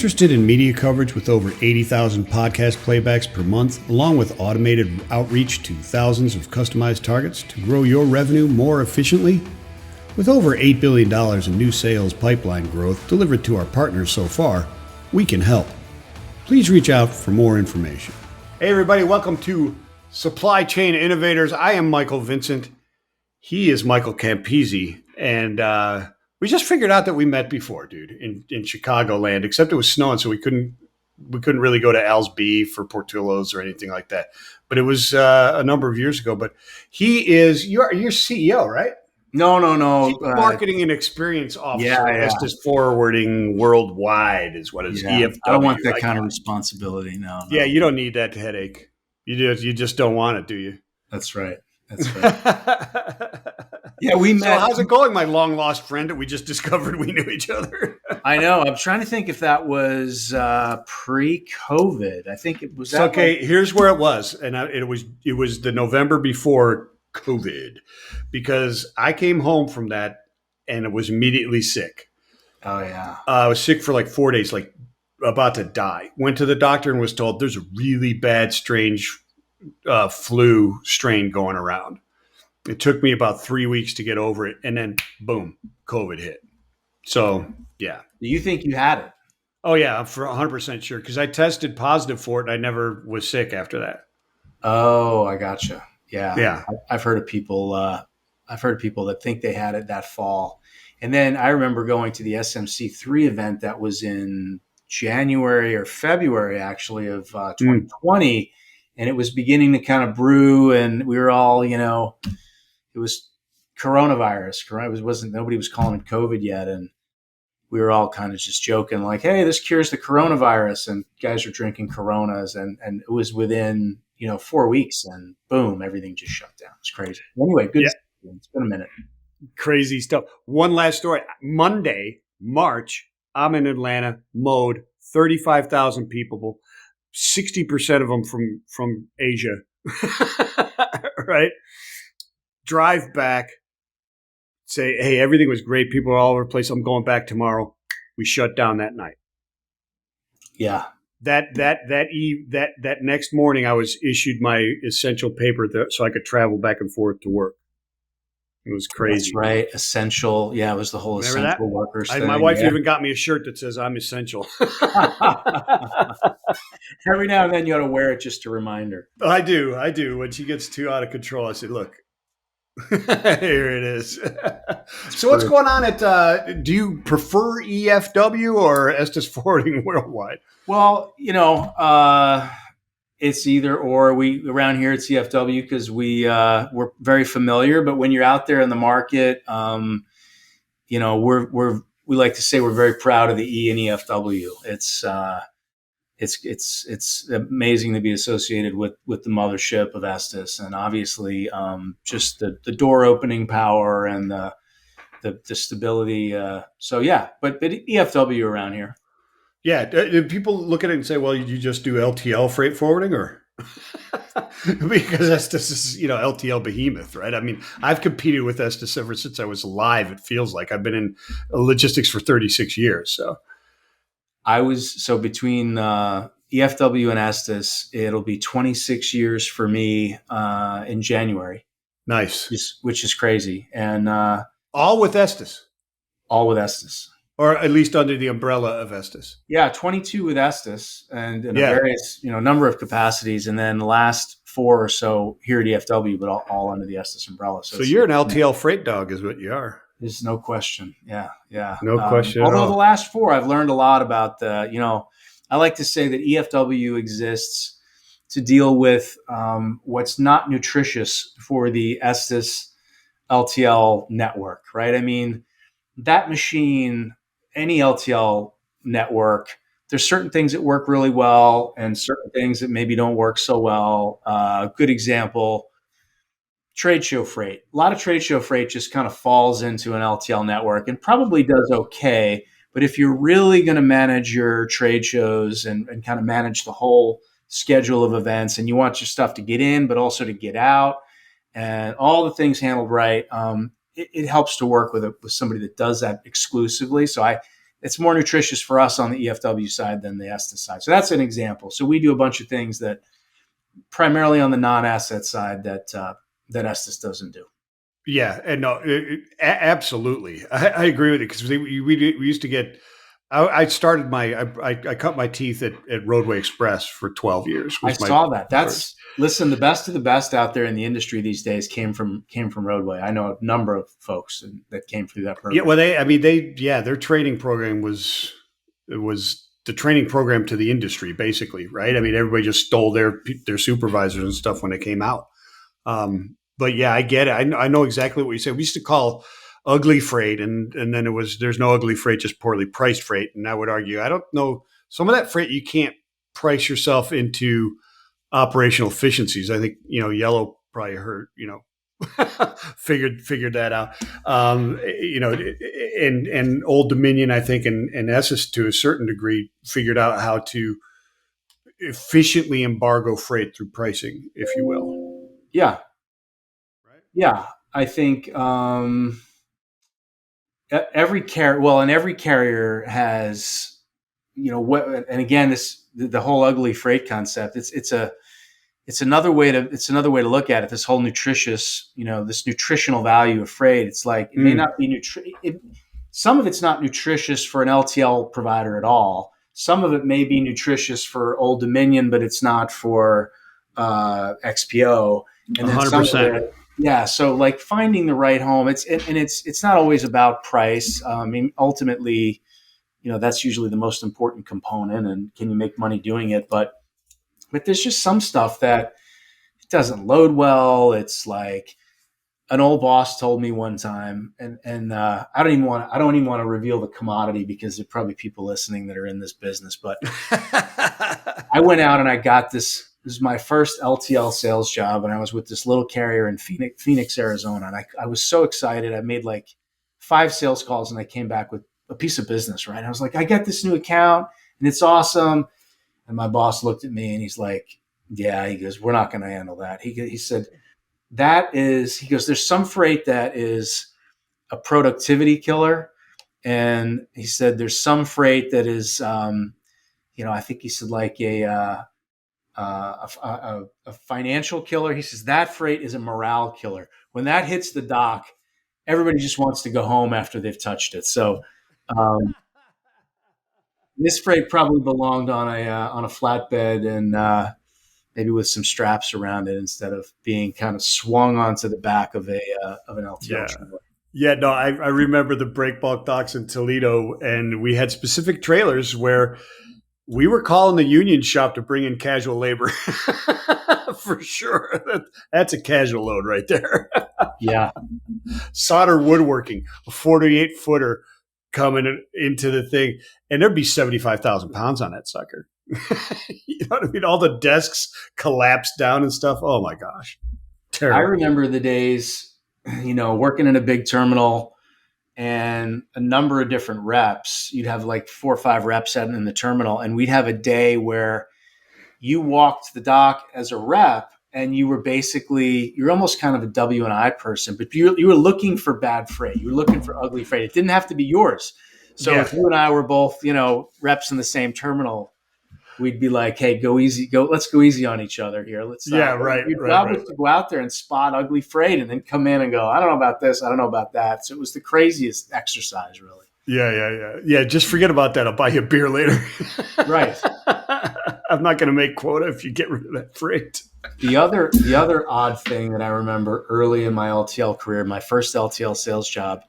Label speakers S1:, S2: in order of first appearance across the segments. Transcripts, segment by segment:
S1: Interested in media coverage with over 80,000 podcast playbacks per month, along with automated outreach to thousands of customized targets to grow your revenue more efficiently? With over $8 billion in new sales pipeline growth delivered to our partners so far, we can help. Please reach out for more information. Hey everybody, welcome to Supply Chain Innovators. I am Michael Vincent. He is Michael Campese, and we just figured out that we met before, dude, in Chicagoland, except it was snowing, so we couldn't really go to Al's Beef or Portillo's or anything like that. But it was a number of years ago. But you're CEO, right?
S2: No.
S1: Chief Marketing and Experience Officer. Estes Forwarding Worldwide is what is EFW.
S2: I don't want that kind of responsibility. No.
S1: Yeah, you don't need that headache. You just don't want it, do you?
S2: That's right. Yeah, we met.
S1: So how's it going, my long lost friend that we just discovered we knew each other?
S2: I know. I'm trying to think if that was pre-COVID. I think it was.
S1: Okay, here's where it was, and it was the November before COVID, because I came home from that and it was immediately sick.
S2: Oh yeah.
S1: I was sick for like 4 days, like about to die. Went to the doctor and was told there's a really bad, strange flu strain going around. It took me about 3 weeks to get over it, and then boom, COVID hit. So yeah.
S2: Do you think you had it?
S1: Oh yeah, I'm for 100% sure, because I tested positive for it and I never was sick after that.
S2: Oh, I gotcha.
S1: Yeah.
S2: I've heard of people. I've heard people that think they had it that fall, and then I remember going to the SMC3 event that was in January or February actually of 2020, and it was beginning to kind of brew, and we were all, it was coronavirus. Nobody was calling it COVID yet, and we were all kind of just joking like, "Hey, this cures the coronavirus," and guys were drinking Coronas, and it was within 4 weeks, and boom, everything just shut down. It's crazy. Anyway, good. Yeah. It's been a minute.
S1: Crazy stuff. One last story. Monday, March, I'm in Atlanta, mode, 35,000 people, 60% of them from Asia, right? Drive back, say, hey, everything was great. People are all over the place. I'm going back tomorrow. We shut down that night.
S2: Yeah.
S1: That next morning, I was issued my essential paper so I could travel back and forth to work. It was crazy.
S2: That's right. Essential. Yeah, it was the whole
S1: Remember
S2: essential workers thing.
S1: My wife even got me a shirt that says I'm essential.
S2: Every now and then you ought to wear it just to remind her.
S1: I do. When she gets too out of control, I say, look, here it is. So what's going on at, do you prefer EFW or Estes Forwarding Worldwide?
S2: Well, it's either or. We around here at EFW because we're very familiar. But when you're out there in the market, we like to say we're very proud of the E in EFW. It's amazing to be associated with the mothership of Estes, and obviously just the door opening power and the stability. So yeah, but EFW around here.
S1: Yeah. Do people look at it and say, well, you just do LTL freight forwarding, or because Estes is, LTL behemoth, right? I mean, I've competed with Estes ever since I was alive. It feels like I've been in logistics for 36 years. So
S2: between EFW and Estes, it'll be 26 years for me in January.
S1: Nice.
S2: Which is crazy. And
S1: all with Estes.
S2: All with Estes.
S1: Or at least under the umbrella of Estes.
S2: Yeah, 22 with Estes and in various, number of capacities. And then the last 4 or so here at EFW, but all under the Estes umbrella.
S1: So you're an LTL freight dog is what you are.
S2: There's no question. Yeah.
S1: No question.
S2: Although the last 4, I've learned a lot about I like to say that EFW exists to deal with what's not nutritious for the Estes LTL network, right? I mean, that machine, any LTL network, there's certain things that work really well and certain things that maybe don't work so well. Good example, trade show freight. A lot of trade show freight just kind of falls into an LTL network and probably does okay. But if you're really going to manage your trade shows and kind of manage the whole schedule of events, and you want your stuff to get in, but also to get out, and all the things handled right, it helps to work with somebody that does that exclusively. So it's more nutritious for us on the EFW side than the Estes side. So that's an example. So we do a bunch of things that primarily on the non-asset side that Estes doesn't do.
S1: Yeah, and no, absolutely, I agree with it because we used to get. I started I cut my teeth at Roadway Express for 12 years.
S2: I saw that. Listen, the best of the best out there in the industry these days came from Roadway. I know a number of folks that came through that program.
S1: Yeah, well, their training program was the training program to the industry, basically, right? I mean, everybody just stole their supervisors and stuff when they came out. But yeah, I get it. I know exactly what you said. We used to call ugly freight, and then there's no ugly freight, just poorly priced freight. And I would argue, I don't know, some of that freight you can't price yourself into operational efficiencies. I think Yellow probably heard figured that out. And Old Dominion, I think, and Estes to a certain degree figured out how to efficiently embargo freight through pricing, if you will.
S2: Yeah. Yeah, I think every carrier has, and again, the whole ugly freight concept. It's another way to look at it. This whole this nutritional value of freight. It's like it may not be some of it's not nutritious for an LTL provider at all. Some of it may be nutritious for Old Dominion, but it's not for XPO. And then
S1: 100%.
S2: Yeah, so like finding the right home, it's not always about price. I mean, ultimately, that's usually the most important component, and can you make money doing it? But there's just some stuff that it doesn't load well. It's like an old boss told me one time, and I don't even want to reveal the commodity because there are probably people listening that are in this business. But I went out and I got this. This was my first LTL sales job, and I was with this little carrier in Phoenix, Arizona. And I was so excited. I made like 5 sales calls, and I came back with a piece of business, right? I was like, I got this new account, and it's awesome. And my boss looked at me, and he's like, yeah, he goes, we're not going to handle that. He said, there's some freight that is a productivity killer. And he said, there's some freight that is, I think he said like a financial killer. He says that freight is a morale killer. When that hits the dock, everybody just wants to go home after they've touched it. So this freight probably belonged on a flatbed and maybe with some straps around it instead of being kind of swung onto the back of an LTL trailer.
S1: Yeah, no, I remember the break bulk docks in Toledo, and we had specific trailers where we were calling the union shop to bring in casual labor. For sure. That's a casual load right there.
S2: Yeah.
S1: Solder woodworking, a 48-footer coming into the thing, and there'd be 75,000 pounds on that sucker. You know what I mean? All the desks collapsed down and stuff. Oh my gosh. Terrible.
S2: I remember the days, working in a big terminal and a number of different reps. You'd have like 4 or 5 reps in the terminal, and we'd have a day where you walked the dock as a rep, and you're almost kind of a W&I person, but you were looking for bad freight. You were looking for ugly freight. It didn't have to be yours. So if you and I were both, reps in the same terminal, we'd be like, hey, let's go easy on each other here. Your job was to go out there and spot ugly freight and then come in and go, I don't know about this. I don't know about that. So it was the craziest exercise, really.
S1: Yeah. Just forget about that. I'll buy you a beer later.
S2: Right.
S1: I'm not going to make quota if you get rid of that freight.
S2: The other odd thing that I remember early in my LTL career, my first LTL sales job,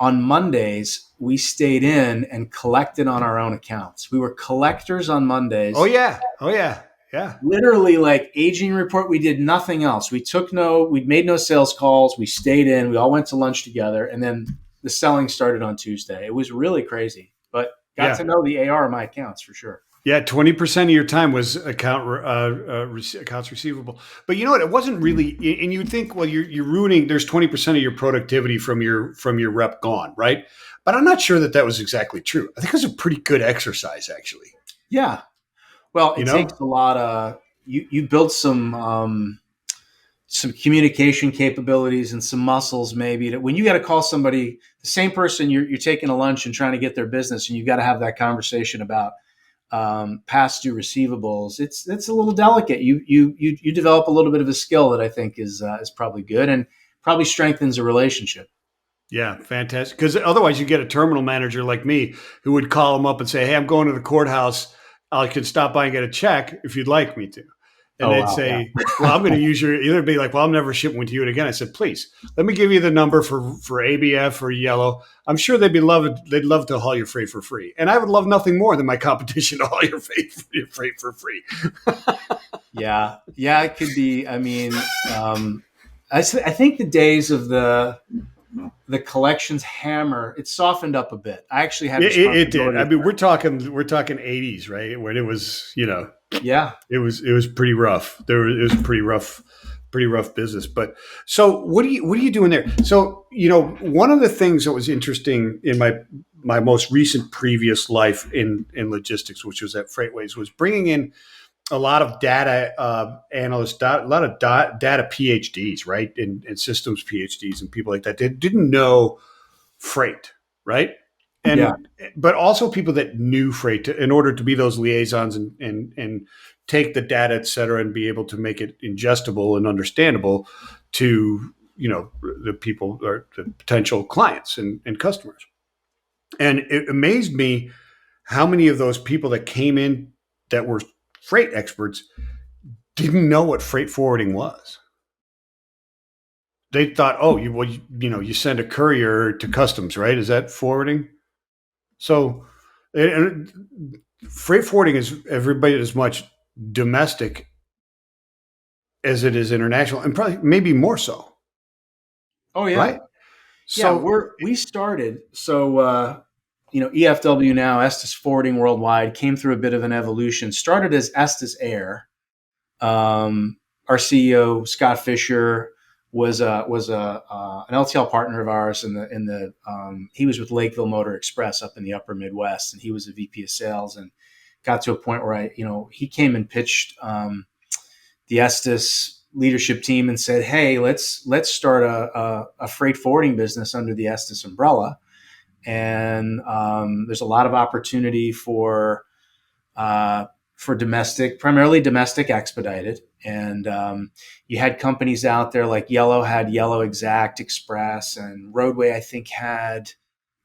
S2: on Mondays, we stayed in and collected on our own accounts. We were collectors on Mondays.
S1: Oh yeah.
S2: Literally like aging report. We did nothing else. We made no sales calls. We stayed in. We all went to lunch together, and then the selling started on Tuesday. It was really crazy, but got to know the AR of my accounts for sure.
S1: Yeah, 20% of your time was accounts receivable. But you know what? It wasn't really, and you'd think, well, you're ruining. There's 20% of your productivity from your rep gone, right? But I'm not sure that was exactly true. I think it was a pretty good exercise, actually.
S2: Yeah. Well, it takes a lot of you build some some communication capabilities and some muscles, maybe, that when you got to call somebody, the same person you're taking a lunch and trying to get their business, and you've got to have that conversation about past due receivables. It's a little delicate. You develop a little bit of a skill that I think is probably good and probably strengthens a relationship.
S1: Yeah, fantastic. Because otherwise, you get a terminal manager like me who would call them up and say, "Hey, I'm going to the courthouse. I can stop by and get a check if you'd like me to." And
S2: Oh,
S1: they'd
S2: wow,
S1: say, "Well, I'm going to use your." Either be like, "Well, I'm never shipping to you again." I said, "Please, let me give you the number for ABF or Yellow. I'm sure they'd love to haul your freight for free, and I would love nothing more than my competition to haul your freight for free."
S2: yeah, it could be. I mean, I think the days of the collections hammer, it softened up a bit. I actually had
S1: It did. I mean, we're talking 80s, right? When it was,
S2: yeah,
S1: it was pretty rough. It was pretty rough business. But so what are you doing there? So, one of the things that was interesting in my most recent previous life in logistics, which was at Freightways, was bringing in a lot of data analysts, a lot of data PhDs, right? And systems PhDs and people like that. They didn't know freight, right?
S2: yeah.
S1: But also people that knew freight in order to be those liaisons and take the data, et cetera, and be able to make it ingestible and understandable to, the people or the potential clients and customers. And it amazed me how many of those people that came in that were freight experts didn't know what freight forwarding was. They thought, oh, you send a courier to customs, right? Is that forwarding? So, freight forwarding is everybody as much domestic as it is international, and probably maybe more so.
S2: Oh, yeah.
S1: Right?
S2: Yeah,
S1: So,
S2: we started. So, EFW now, Estes Forwarding Worldwide, came through a bit of an evolution. Started as Estes Air. Our CEO, Scott Fisher, was an LTL partner of ours he was with Lakeville Motor Express up in the upper Midwest, and he was a VP of sales, and got to a point where he came and pitched the Estes leadership team and said, "Hey, let's start a freight forwarding business under the Estes umbrella." And there's a lot of opportunity for primarily domestic expedited. And you had companies out there like Yellow had Yellow Exact Express, and Roadway, I think, had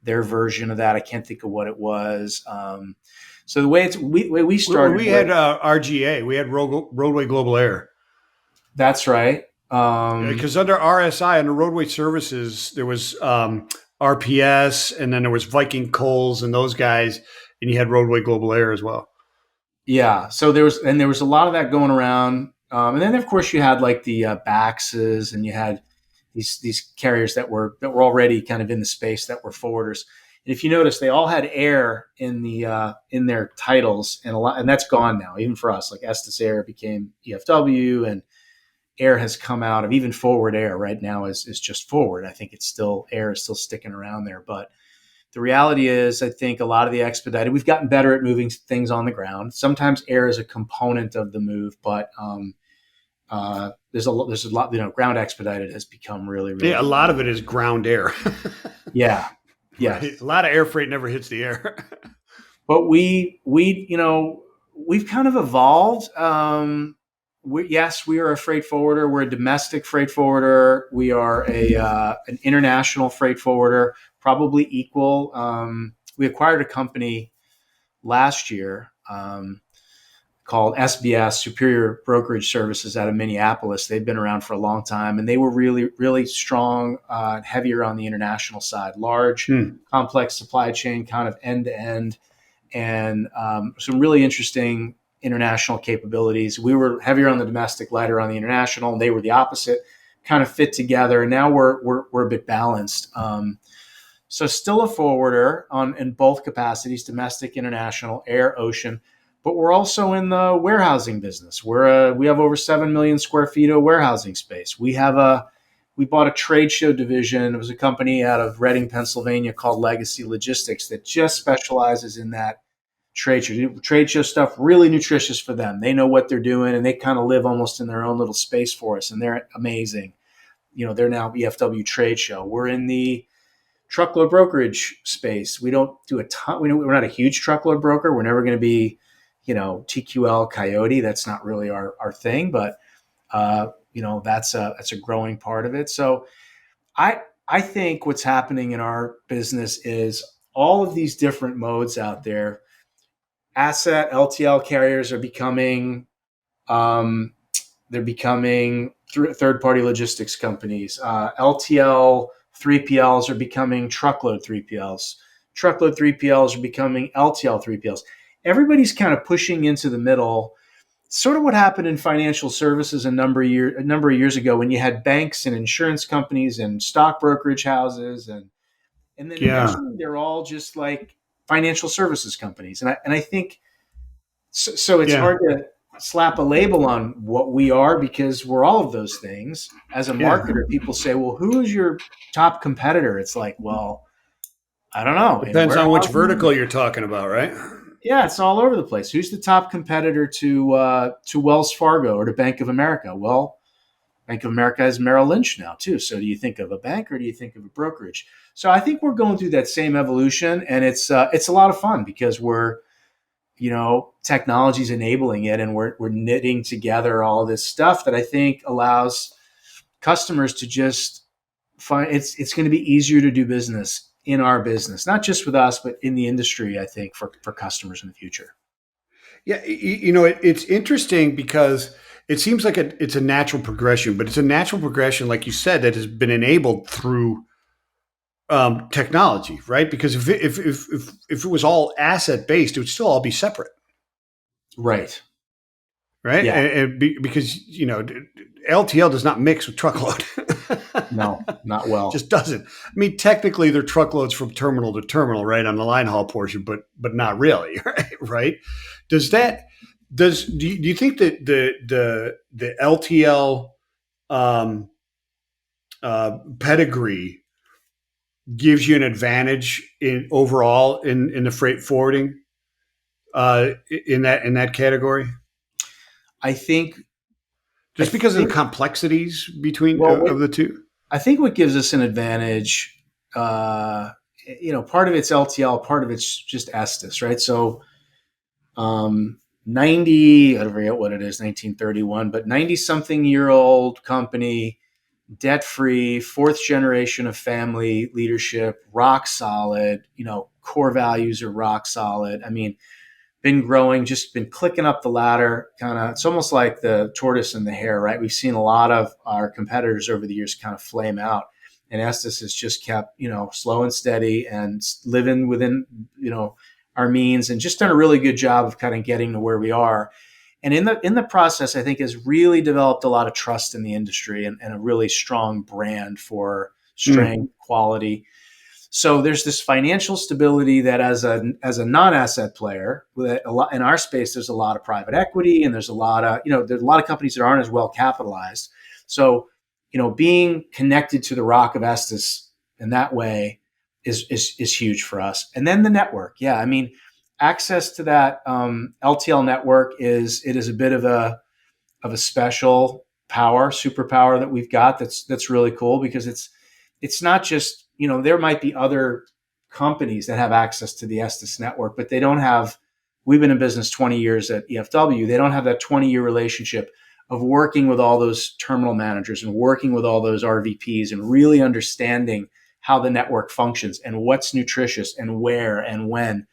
S2: their version of that. I can't think of what it was. So the way we started,
S1: we had RGA, we had Roadway Global Air.
S2: That's right.
S1: Because under RSI, under Roadway Services, there was RPS, and then there was Viking Coles and those guys, and you had Roadway Global Air as well.
S2: Yeah. So there was a lot of that going around. And then of course you had like the Baxes, and you had these carriers that were already kind of in the space that were forwarders. And if you notice, they all had air in their titles, and that's gone now. Even for us, like Estes Air became EFW, and air has come out of even Forward Air right now is just Forward. I think air is still sticking around there, but the reality is, I think a lot of the expedited, we've gotten better at moving things on the ground. Sometimes air is a component of the move, but there's a lot. Ground expedited has become really, really.
S1: Yeah, a lot of it is ground air.
S2: Yeah, yeah.
S1: Right. A lot of air freight never hits the air.
S2: But we've kind of evolved. We are a freight forwarder. We're a domestic freight forwarder. We are an international freight forwarder, probably equal. We acquired a company last year called SBS, Superior Brokerage Services, out of Minneapolis. They've been around for a long time, and they were really, really strong, heavier on the international side, large, complex supply chain, kind of end to end, and some really interesting international capabilities. We were heavier on the domestic, lighter on the international, and they were the opposite, kind of fit together. And now we're a bit balanced. So still a forwarder in both capacities, domestic, international, air, ocean, but we're also in the warehousing business. We have over 7 million square feet of warehousing space. We bought a trade show division. It was a company out of Reading, Pennsylvania called Legacy Logistics that just specializes in that trade show stuff, really nutritious for them. They know what they're doing, and they kind of live almost in their own little space for us, and they're amazing. They're now EFW trade show. We're in the truckload brokerage space. We don't do a ton. We're not a huge truckload broker. We're never going to be, TQL Coyote. That's not really our thing, but that's a growing part of it. So I think what's happening in our business is all of these different modes out there. Asset LTL carriers are becoming third-party logistics companies. LTL 3PLs are becoming truckload 3PLs. Truckload 3PLs are becoming LTL 3PLs. Everybody's kind of pushing into the middle. Sort of what happened in financial services a number of years ago when you had banks and insurance companies and stock brokerage houses, and then
S1: Yeah.
S2: eventually they're all just like financial services companies. And I think so it's
S1: Yeah.
S2: hard to slap a label on what we are because we're all of those things. As a
S1: Yeah.
S2: marketer, people say, well, who's your top competitor? It's like, well, I don't know. In
S1: Depends on which
S2: warehousing,
S1: vertical you're talking about, right?
S2: yeah, it's all over the place. Who's the top competitor to Wells Fargo or to Bank of America? Well, Bank of America has Merrill Lynch now too. So do you think of a bank or do you think of a brokerage? So I think we're going through that same evolution, and it's a lot of fun because we're technology's enabling it, and we're knitting together all this stuff that I think allows customers to just find it's going to be easier to do business in our business, not just with us, but in the industry, I think for customers in the future.
S1: Yeah, it's interesting because it seems like it's a natural progression, but it's a natural progression, like you said, that has been enabled through technology, right? Because if it was all asset based, it would still all be separate,
S2: Right.
S1: right?
S2: Yeah.
S1: Because LTL does not mix with truckload.
S2: No, not well.
S1: Just doesn't. I mean, technically, they're truckloads from terminal to terminal, right, on the line haul portion, but not really, right? Right? Do you think that the LTL um, pedigree gives you an advantage in overall in the freight forwarding in that category?
S2: I think I
S1: Just because of the
S2: think
S1: complexities between
S2: well,
S1: of the two.
S2: I think what gives us an advantage, part of it's LTL, part of it's just Estes, right? So, 90, I forget what it is, 1931, but 90 something year old company, debt free, fourth generation of family leadership, rock solid, core values are rock solid. I mean, been growing, just been clicking up the ladder. Kind of, it's almost like the tortoise and the hare, right? We've seen a lot of our competitors over the years kind of flame out, and Estes has just kept, slow and steady and living within, our means, and just done a really good job of kind of getting to where we are. And in the process, I think has really developed a lot of trust in the industry and a really strong brand for
S1: Mm.
S2: strength, quality. So there's this financial stability that as a non-asset player, a lot in our space, there's a lot of private equity, and there's a lot of there's a lot of companies that aren't as well capitalized. So being connected to the rock of Estes in that way is huge for us. And then the network, yeah, I mean, access to that LTL network is a bit of a special superpower that we've got. That's really cool because it's not just there might be other companies that have access to the Estes network, but they don't have. We've been in business 20 years at EFW. They don't have that 20-year relationship of working with all those terminal managers and working with all those RVPs and really understanding how the network functions and what's nutritious and where and when.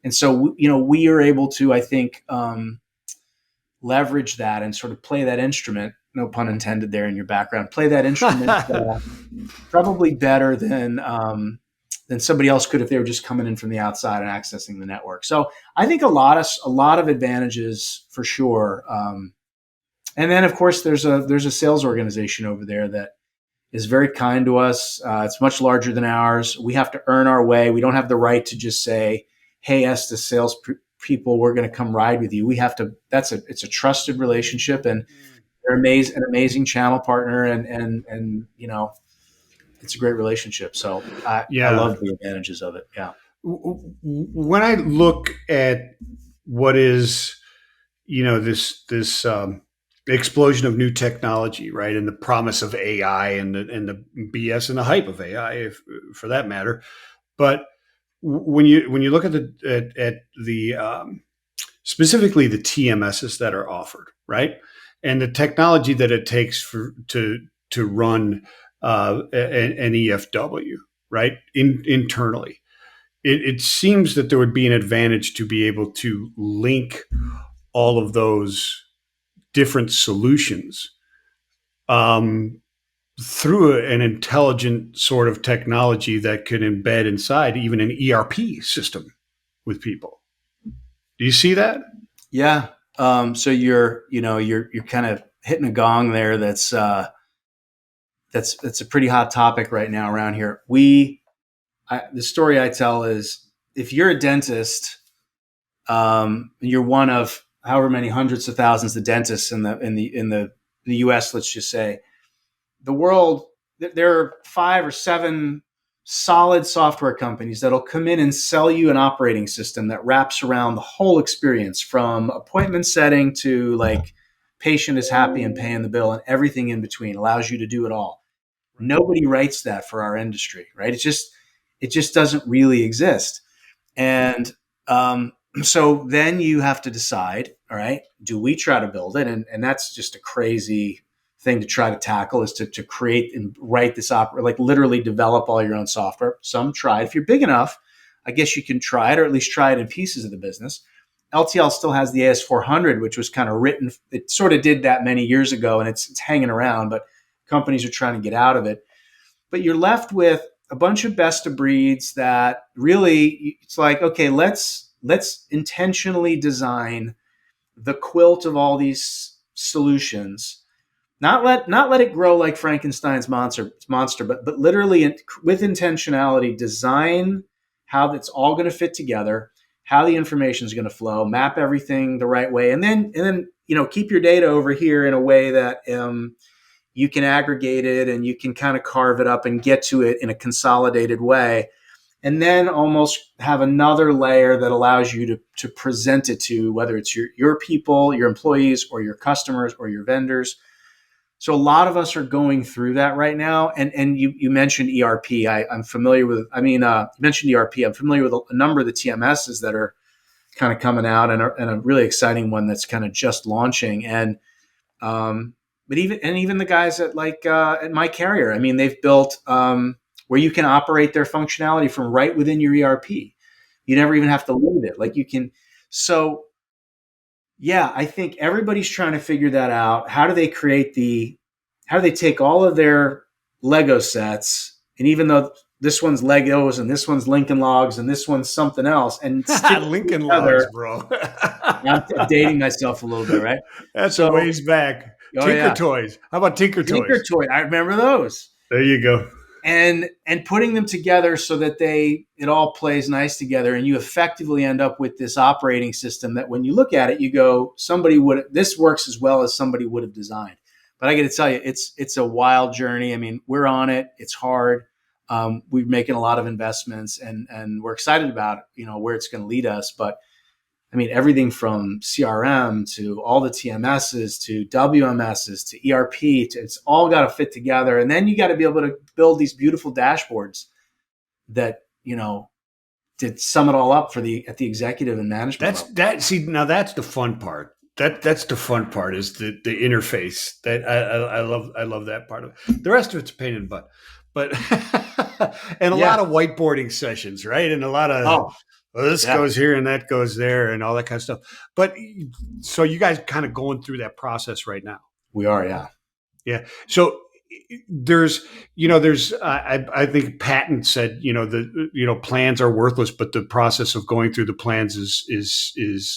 S2: And so we are able to, I think, leverage that and sort of play that instrument. No pun intended there in your background. Play that instrument probably better than somebody else could if they were just coming in from the outside and accessing the network. So I think a lot of advantages for sure. And then of course there's a sales organization over there that is very kind to us. It's much larger than ours. We have to earn our way. We don't have the right to just say, "Hey, Estes sales people, we're going to come ride with you." We have to. It's a trusted relationship, and they're an amazing channel partner, and it's a great relationship. So I
S1: Yeah.
S2: love the advantages of it. Yeah.
S1: When I look at what is, this explosion of new technology, right, and the promise of AI and the BS and the hype of AI, if, for that matter, but when you look at the specifically the TMSs that are offered, right, and the technology that it takes to run an EFW, right, internally, it seems that there would be an advantage to be able to link all of those different solutions um, through an intelligent sort of technology that could embed inside even an ERP system with people. Do you see that?
S2: Yeah. So you're kind of hitting a gong there. That's a pretty hot topic right now around here. The story I tell is if you're a dentist, you're one of however many hundreds of thousands of dentists in the U.S. Let's just say the world. There are 5 or 7 solid software companies that'll come in and sell you an operating system that wraps around the whole experience from appointment setting to like patient is happy and paying the bill and everything in between, allows you to do it all. Nobody writes that for our industry, right? It just doesn't really exist. And so then you have to decide, all right, do we try to build it? And that's just a crazy thing to try to tackle, is to create and write this like literally develop all your own software. Some try. If you're big enough, I guess you can try it, or at least try it in pieces of the business. LTL still has the AS400, which was kind of written. It sort of did that many years ago, and it's hanging around, but companies are trying to get out of it. But you're left with a bunch of best of breeds that really, it's like, okay, let's intentionally design the quilt of all these solutions. Not let it grow like Frankenstein's monster, but literally with intentionality, design how it's all going to fit together, how the information is going to flow, map everything the right way, and then keep your data over here in a way that you can aggregate it and you can kind of carve it up and get to it in a consolidated way. And then almost have another layer that allows you to present it to, whether it's your people, your employees, or your customers, or your vendors. So a lot of us are going through that right now. And you mentioned ERP. I'm familiar with, you mentioned ERP. I'm familiar with a number of the TMSs that are kind of coming out, and a really exciting one that's kind of just launching. And but even the guys at at My Carrier, I mean, they've built where you can operate their functionality from right within your ERP. You never even have to leave it. Like you can. So yeah, I think everybody's trying to figure that out. How do they take all of their Lego sets, and even though this one's Legos and this one's Lincoln Logs and this one's something else, and stick
S1: Lincoln
S2: together,
S1: Logs, bro.
S2: I'm dating myself a little bit, right?
S1: That's a ways back.
S2: Oh,
S1: Tinker
S2: yeah.
S1: Toys. How about Tinker
S2: Tinker
S1: Toys?
S2: Toy. I remember those.
S1: There you go.
S2: And putting them together so that it all plays nice together, and you effectively end up with this operating system that when you look at it, you go, this works as well as somebody would have designed. But I got to tell you, it's a wild journey. I mean, we're on it. It's hard. We're making a lot of investments, and we're excited about where it's going to lead us. But I mean, everything from CRM to all the TMSs to WMSs to ERP, it's all got to fit together. And then you got to be able to build these beautiful dashboards that, to sum it all up at the executive and management level.
S1: See, now that's the fun part. That's the fun part, is the interface. That I love that part of it. The rest of it's a pain in the butt. But and a lot of whiteboarding sessions, right? And a lot of this goes here and that goes there and all that kind of stuff. But so you guys kind of going through that process right now.
S2: We are, yeah.
S1: Yeah. So I think Patton said, plans are worthless, but the process of going through the plans is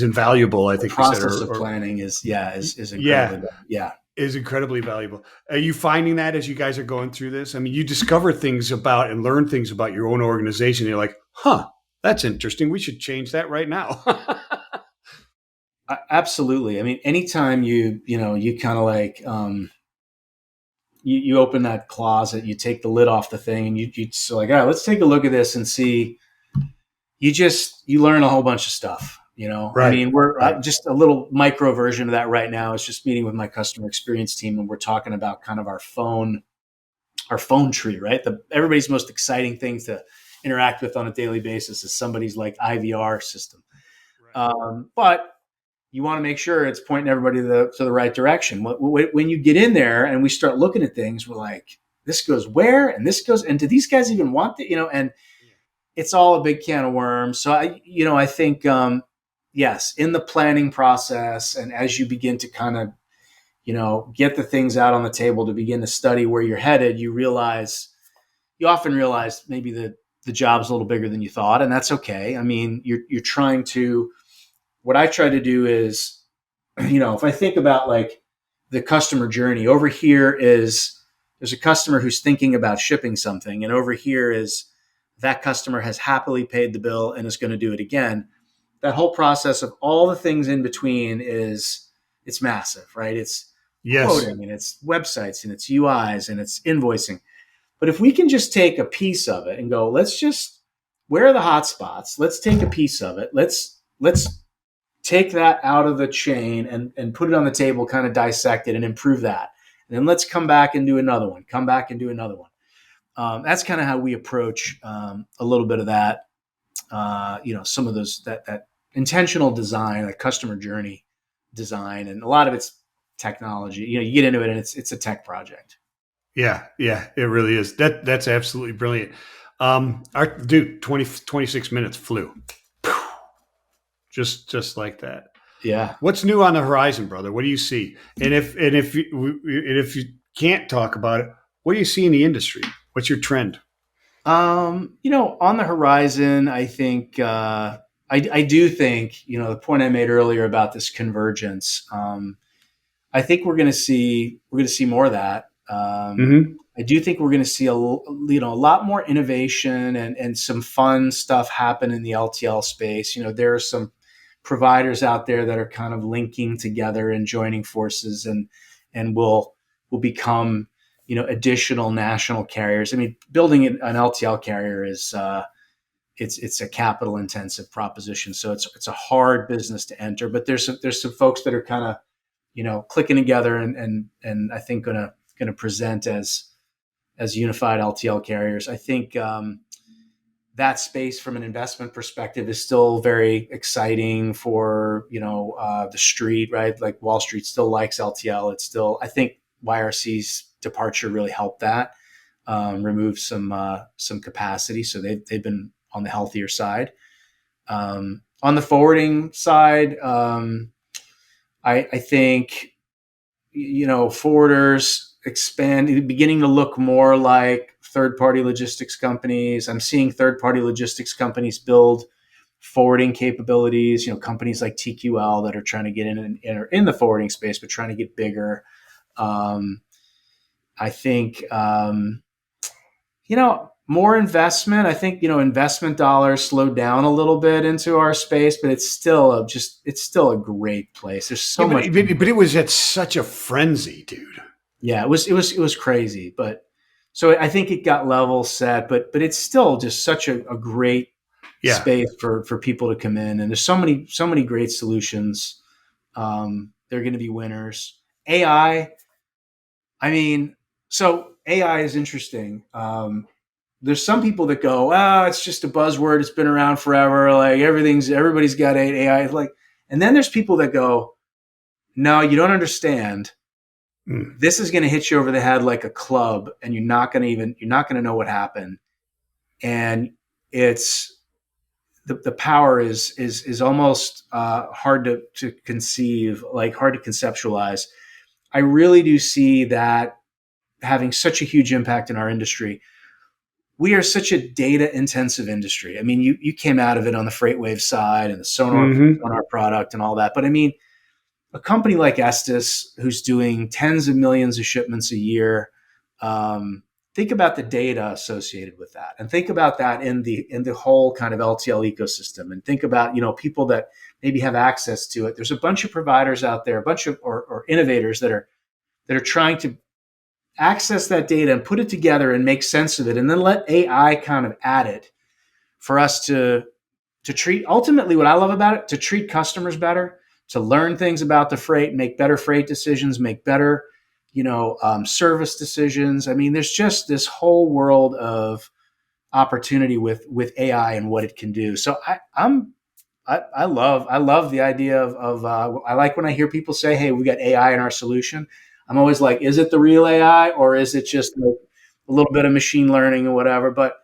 S1: invaluable. I think
S2: the process of planning is incredibly
S1: is incredibly valuable. Are you finding that as you guys are going through this? I mean, you discover things about and learn things about your own organization. You're like, that's interesting. We should change that right now.
S2: Absolutely. I mean, anytime you kind of you open that closet, you take the lid off the thing, and you so like, all right, let's take a look at this and see. You learn a whole bunch of stuff. I
S1: Right.
S2: mean, we're
S1: Right.
S2: just a little micro version of that right now. Is just meeting with my customer experience team, and we're talking about kind of our phone tree, right? Everybody's most exciting things to interact with on a daily basis is somebody's like IVR system. But you want to make sure it's pointing everybody to the right direction. When you get in there and we start looking at things, we're like, this goes where, and this goes, and do these guys even want that? And it's all a big can of worms. So I think, yes, in the planning process, and as you begin to kind of, get the things out on the table to begin to study where you're headed, you often realize maybe the job's a little bigger than you thought, and that's okay. I mean, you're trying to. What I try to do is, if I think about like the customer journey, over here there's a customer who's thinking about shipping something, and over here is that customer has happily paid the bill and is going to do it again. That whole process of all the things in between it's massive, right? It's
S1: Yes.
S2: quoting and it's websites and it's UIs and it's invoicing. But if we can just take a piece of it and go, where are the hot spots? Let's take a piece of it. Let's take that out of the chain and put it on the table, kind of dissect it and improve that. And then let's come back and do another one, That's kind of how we approach a little bit of that, some of those, that intentional design, like customer journey design. And a lot of it's technology. You get into it and it's a tech project.
S1: Yeah, it really is. That's absolutely brilliant. Our dude, 26 minutes flew. Just like that.
S2: Yeah.
S1: What's new on the horizon, brother? What do you see? And if you can't talk about it, what do you see in the industry? What's your trend?
S2: On the horizon, I think I do think the point I made earlier about this convergence. I think we're going to see more of that. I do think we're going to see a lot more innovation and some fun stuff happen in the LTL space. There are some providers out there that are kind of linking together and joining forces and will become additional national carriers. I mean, building an LTL carrier is it's a capital intensive proposition, so it's a hard business to enter. But there's some folks that are kind of clicking together and I think gonna present as unified LTL carriers. I think that space from an investment perspective is still very exciting for the street, right? Like Wall Street still likes LTL. It's still, I think YRC's departure really helped that, remove some capacity. So they've been on the healthier side. On the forwarding side, I think forwarders beginning to look more like third-party logistics companies. I'm seeing third-party logistics companies build forwarding capabilities. Companies like TQL that are trying to get in the forwarding space, but trying to get bigger. I think more investment. I think investment dollars slowed down a little bit into our space, but it's still a great place. There's so much,
S1: but it was at such a frenzy, dude.
S2: Yeah, it was crazy, but so I think it got level set, but it's still just such a great space for people to come in, and there's so many great solutions. They're going to be winners. AI, I mean, so AI is interesting. There's some people that go, it's just a buzzword. It's been around forever. Like everybody's got AI. Like, and then there's people that go, no, you don't understand. This is going to hit you over the head like a club, and you're not going to know what happened. And it's the power is almost hard to conceive, like hard to conceptualize. I really do see that having such a huge impact in our industry. We are such a data intensive industry. I mean, you came out of it on the FreightWave side and the sonar product and all that. But I mean, a company like Estes, who's doing tens of millions of shipments a year, think about the data associated with that, and think about that in the whole kind of LTL ecosystem, and think about people that maybe have access to it. There's a bunch of providers out there, a bunch of or innovators that are trying to access that data and put it together and make sense of it, and then let AI kind of add it for us to treat, ultimately what I love about it, to treat customers better, to learn things about the freight, make better freight decisions, make better, service decisions. I mean, there's just this whole world of opportunity with AI and what it can do. So I love the idea of I like when I hear people say, "Hey, we got AI in our solution." I'm always like, is it the real AI or is it just like a little bit of machine learning or whatever? But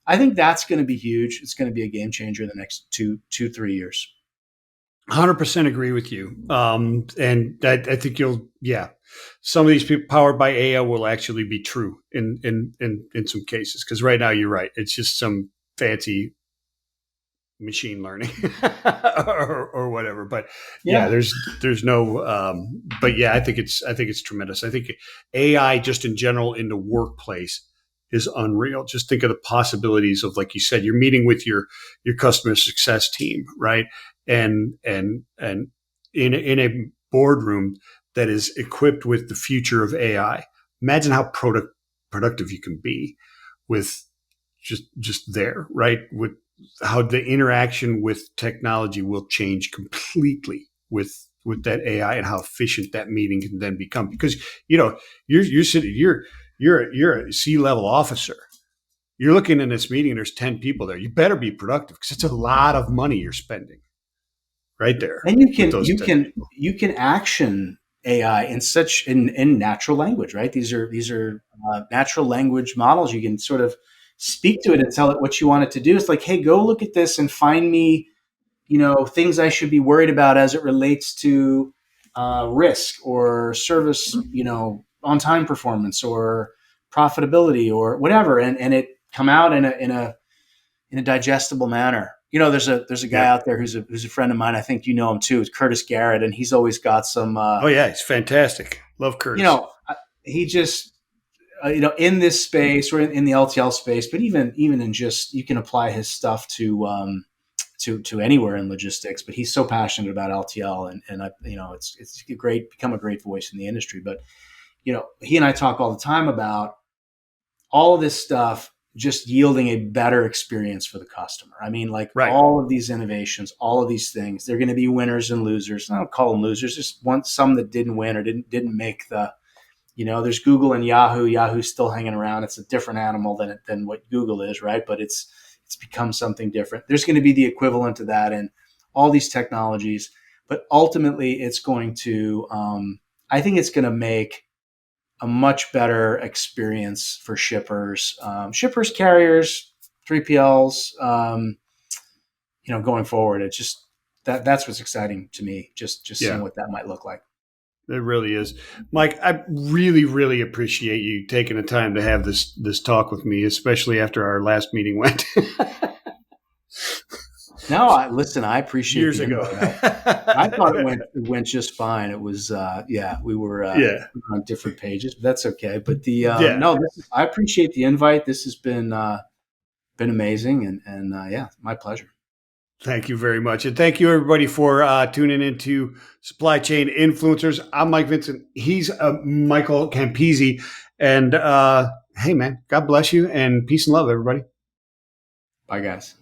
S2: I think that's going to be huge. It's going to be a game changer in the next 3 years.
S1: 100% agree with you. And I think some of these people powered by AI will actually be true in some cases. Because right now you're right. It's just some fancy machine learning or whatever. But there's no, but yeah, I think it's tremendous. I think AI just in general in the workplace is unreal. Just think of the possibilities of, like you said, you're meeting with your customer success team, right? And in a boardroom that is equipped with the future of AI. Imagine how productive you can be with just there, right? With how the interaction with technology will change completely with that AI and how efficient that meeting can then become. Because you're a C-level officer. You're looking in this meeting and there's 10 people there. You better be productive because it's a lot of money you're spending right there.
S2: And you can action AI in natural language, right? These are natural language models. You can sort of speak to it and tell it what you want it to do. It's like, hey, go look at this and find me, things I should be worried about as it relates to risk or service, on time performance or profitability or whatever, and it come out in a digestible manner. There's a guy out there who's a friend of mine. I think you know him too. It's Curtis Garrett, and he's always got some.
S1: Oh yeah, he's fantastic. Love Curtis.
S2: He just in this space or in the LTL space, but even in just, you can apply his stuff to anywhere in logistics. But he's so passionate about LTL, and it's become a great voice in the industry. But he and I talk all the time about all of this stuff just yielding a better experience for the customer. I mean, all of these innovations, all of these things, they're going to be winners and losers. I don't call them losers, just some that didn't win or didn't make the, there's Google and Yahoo. Yahoo's still hanging around. It's a different animal than what Google is, right? But it's become something different. There's going to be the equivalent to that in all these technologies, but ultimately it's going to, I think it's going to make a much better experience for shippers, carriers, 3PLs, going forward. It's just that's what's exciting to me. Just seeing what that might look like.
S1: It really is. Mike, I really, really appreciate you taking the time to have this talk with me, especially after our last meeting went.
S2: No, I appreciate
S1: years ago.
S2: I thought it went just fine. It was, we were on different pages, but that's okay. But I appreciate the invite. This has been amazing, and my pleasure.
S1: Thank you very much. And thank you everybody for tuning into Supply Chain Influencers. I'm Mike Vincent. He's Michael Campese. And hey man, God bless you and peace and love, everybody.
S2: Bye guys.